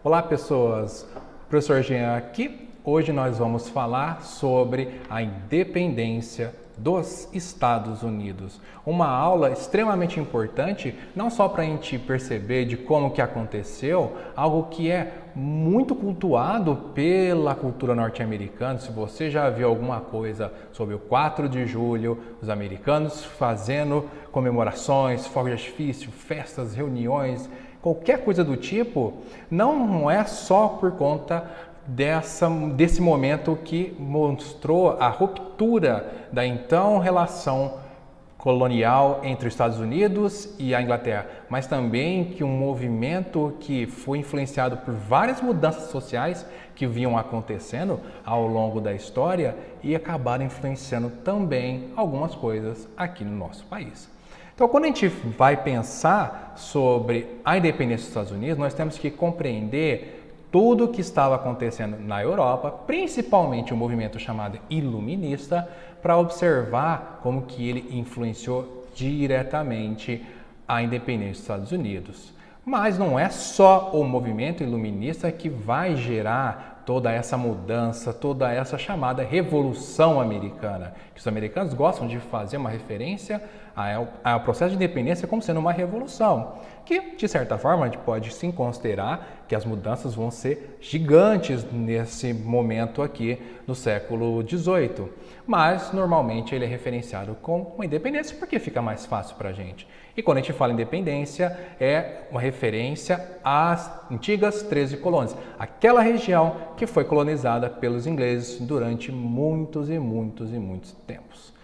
Olá pessoas, professor Jean aqui. Hoje nós vamos falar sobre a independência dos Estados Unidos. Uma aula extremamente importante, não só para a gente perceber de como que aconteceu, algo que é muito cultuado pela cultura norte-americana. Se você já viu alguma coisa sobre o 4 de julho, os americanos fazendo comemorações, fogos de artifício, festas, reuniões, qualquer coisa do tipo, não é só por conta desse momento que mostrou a ruptura da então relação colonial entre os Estados Unidos e a Inglaterra, mas também que um movimento que foi influenciado por várias mudanças sociais que vinham acontecendo ao longo da história e acabaram influenciando também algumas coisas aqui no nosso país. Então, quando a gente vai pensar sobre a independência dos Estados Unidos, nós temos que compreender tudo o que estava acontecendo na Europa, principalmente o movimento chamado iluminista, para observar como que ele influenciou diretamente a independência dos Estados Unidos. Mas não é só o movimento iluminista que vai gerar toda essa mudança, toda essa chamada Revolução Americana, que os americanos gostam de fazer uma referência ao processo de independência como sendo uma revolução, que de certa forma a gente pode sim considerar que as mudanças vão ser gigantes nesse momento aqui no século XVIII, mas normalmente ele é referenciado com uma independência porque fica mais fácil para a gente. E quando a gente fala independência, é uma referência às antigas 13 colônias, aquela região que foi colonizada pelos ingleses durante muitos tempos.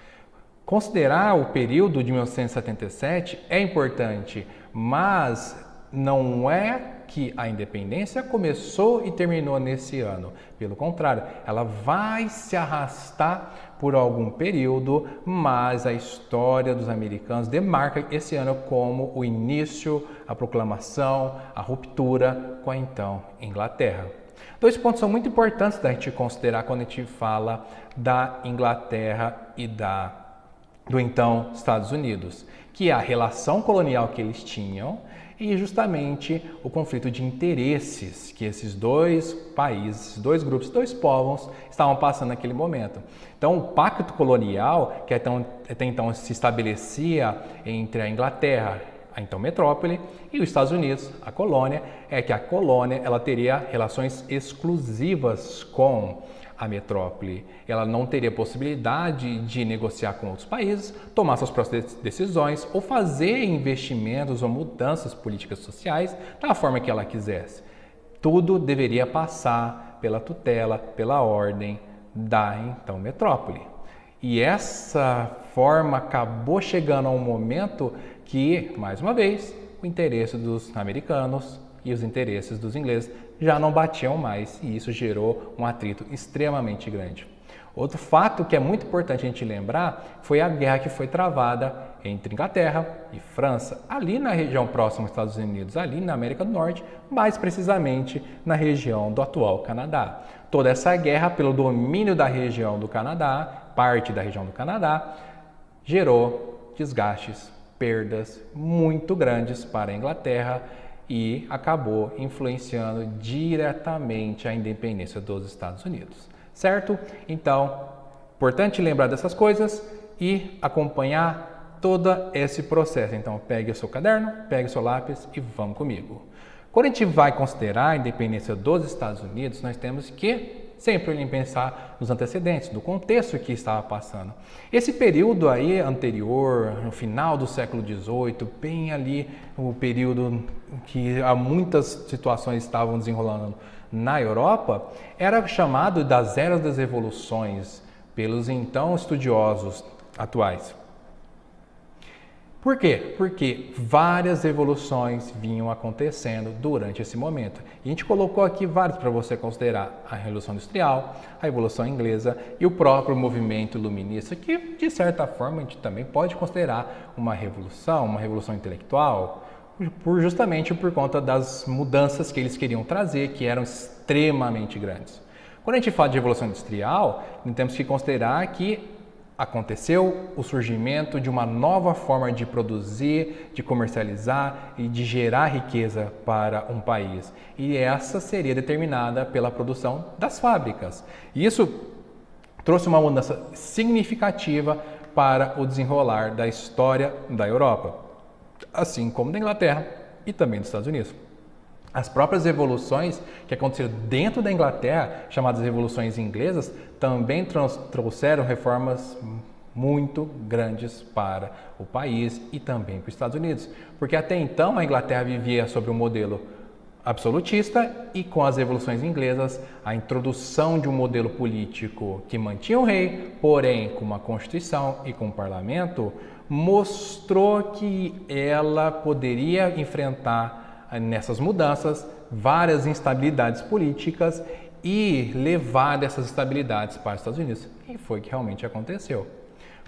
Considerar o período de 1977 é importante, mas não é que a independência começou e terminou nesse ano. Pelo contrário, ela vai se arrastar por algum período, mas a história dos americanos demarca esse ano como o início, a proclamação, a ruptura com a então Inglaterra. Dois pontos são muito importantes da gente considerar quando a gente fala da Inglaterra e do então Estados Unidos, que é a relação colonial que eles tinham e justamente o conflito de interesses que esses dois países, dois grupos, dois povos estavam passando naquele momento. Então, o pacto colonial, que até então se estabelecia entre a Inglaterra, a então metrópole, e os Estados Unidos, a colônia, é que a colônia ela teria relações exclusivas com a metrópole. Ela não teria possibilidade de negociar com outros países, tomar suas próprias decisões ou fazer investimentos ou mudanças políticas sociais da forma que ela quisesse. Tudo deveria passar pela tutela, pela ordem da então metrópole. E essa forma acabou chegando a um momento que, mais uma vez, o interesse dos americanos e os interesses dos ingleses já não batiam mais e isso gerou um atrito extremamente grande. Outro fato que é muito importante a gente lembrar foi a guerra que foi travada entre Inglaterra e França, ali na região próxima aos Estados Unidos, ali na América do Norte, mais precisamente na região do atual Canadá. Toda essa guerra pelo domínio da região do Canadá, parte da região do Canadá, gerou desgastes, perdas muito grandes para a Inglaterra e acabou influenciando diretamente a independência dos Estados Unidos, certo? Então, importante lembrar dessas coisas e acompanhar todo esse processo. Então, pegue o seu caderno, pegue o seu lápis e vamos comigo. Quando a gente vai considerar a independência dos Estados Unidos, nós temos que sempre pensar nos antecedentes, do contexto que estava passando. Esse período aí anterior, no final do século XVIII, bem ali o período que muitas situações estavam desenrolando na Europa, era chamado das eras das revoluções pelos então estudiosos atuais. Por quê? Porque várias revoluções vinham acontecendo durante esse momento. E a gente colocou aqui vários para você considerar: a Revolução Industrial, a Revolução Inglesa e o próprio movimento iluminista, que de certa forma a gente também pode considerar uma revolução intelectual, justamente por conta das mudanças que eles queriam trazer, que eram extremamente grandes. Quando a gente fala de Revolução Industrial, temos que considerar que aconteceu o surgimento de uma nova forma de produzir, de comercializar e de gerar riqueza para um país. E essa seria determinada pela produção das fábricas. E isso trouxe uma mudança significativa para o desenrolar da história da Europa, assim como da Inglaterra e também dos Estados Unidos. As próprias revoluções que aconteceram dentro da Inglaterra, chamadas revoluções inglesas, também trouxeram reformas muito grandes para o país e também para os Estados Unidos. Porque até então a Inglaterra vivia sobre um modelo absolutista e com as revoluções inglesas, a introdução de um modelo político que mantinha o rei, porém com uma constituição e com um parlamento, mostrou que ela poderia enfrentar nessas mudanças várias instabilidades políticas e levar dessas instabilidades para os Estados Unidos. E foi o que realmente aconteceu.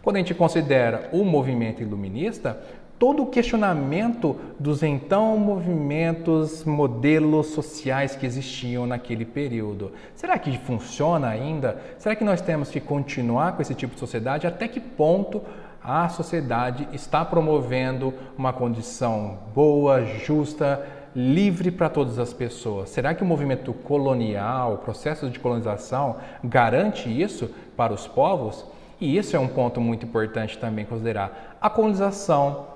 Quando a gente considera o movimento iluminista, todo o questionamento dos então movimentos, modelos sociais que existiam naquele período. Será que funciona ainda? Será que nós temos que continuar com esse tipo de sociedade? Até que ponto a sociedade está promovendo uma condição boa, justa, livre para todas as pessoas? Será que o movimento colonial, o processo de colonização, garante isso para os povos? E isso é um ponto muito importante também considerar. A colonização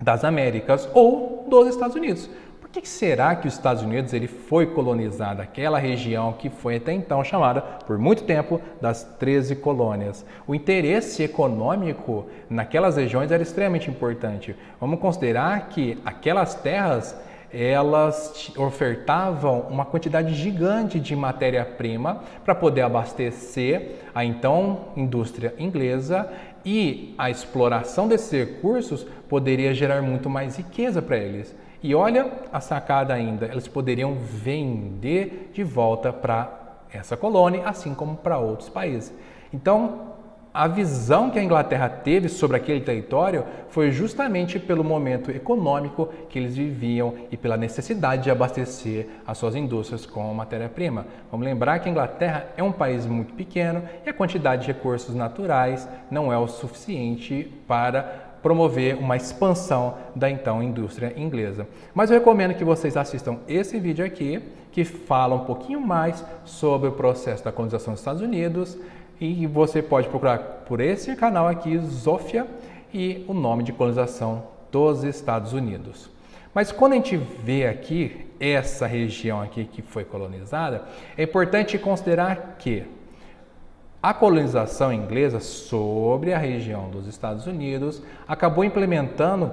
das Américas ou dos Estados Unidos. Por que será que os Estados Unidos ele foi colonizado, aquela região que foi até então chamada, por muito tempo, das 13 colônias? O interesse econômico naquelas regiões era extremamente importante. Vamos considerar que aquelas terras elas ofertavam uma quantidade gigante de matéria-prima para poder abastecer a então indústria inglesa, e a exploração desses recursos poderia gerar muito mais riqueza para eles. E olha a sacada ainda, eles poderiam vender de volta para essa colônia, assim como para outros países. Então, a visão que a Inglaterra teve sobre aquele território foi justamente pelo momento econômico que eles viviam e pela necessidade de abastecer as suas indústrias com matéria-prima. Vamos lembrar que a Inglaterra é um país muito pequeno e a quantidade de recursos naturais não é o suficiente para promover uma expansão da então indústria inglesa. Mas eu recomendo que vocês assistam esse vídeo aqui, que fala um pouquinho mais sobre o processo da colonização dos Estados Unidos. E você pode procurar por esse canal aqui, Zofia, e o nome de colonização dos Estados Unidos. Mas quando a gente vê aqui essa região aqui que foi colonizada, é importante considerar que a colonização inglesa sobre a região dos Estados Unidos acabou implementando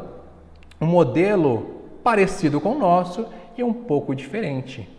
um modelo parecido com o nosso e um pouco diferente.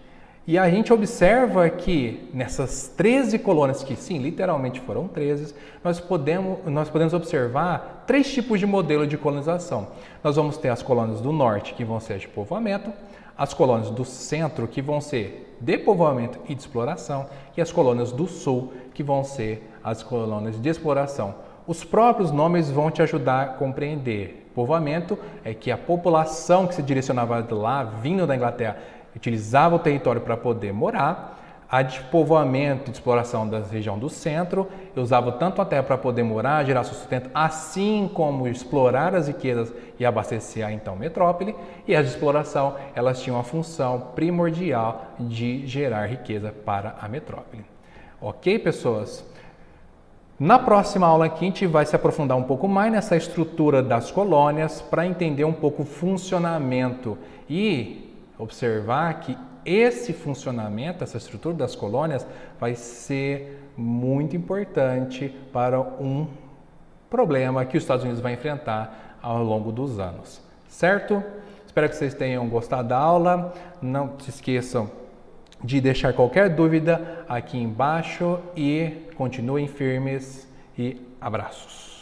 E a gente observa que nessas 13 colônias, que sim, literalmente foram 13, nós podemos observar 3 tipos de modelo de colonização. Nós vamos ter as colônias do norte, que vão ser de povoamento, as colônias do centro, que vão ser de povoamento e de exploração, e as colônias do sul, que vão ser as colônias de exploração. Os próprios nomes vão te ajudar a compreender. Povoamento é que a população que se direcionava lá, vindo da Inglaterra, utilizava o território para poder morar. A de povoamento e de exploração da região do centro, usava tanto a terra para poder morar, gerar sustento, assim como explorar as riquezas e abastecer a então metrópole. E as de exploração, elas tinham a função primordial de gerar riqueza para a metrópole. Ok, pessoas? Na próxima aula aqui, a gente vai se aprofundar um pouco mais nessa estrutura das colônias para entender um pouco o funcionamento e observar que esse funcionamento, essa estrutura das colônias vai ser muito importante para um problema que os Estados Unidos vai enfrentar ao longo dos anos, certo? Espero que vocês tenham gostado da aula. Não se esqueçam de deixar qualquer dúvida aqui embaixo e continuem firmes e abraços.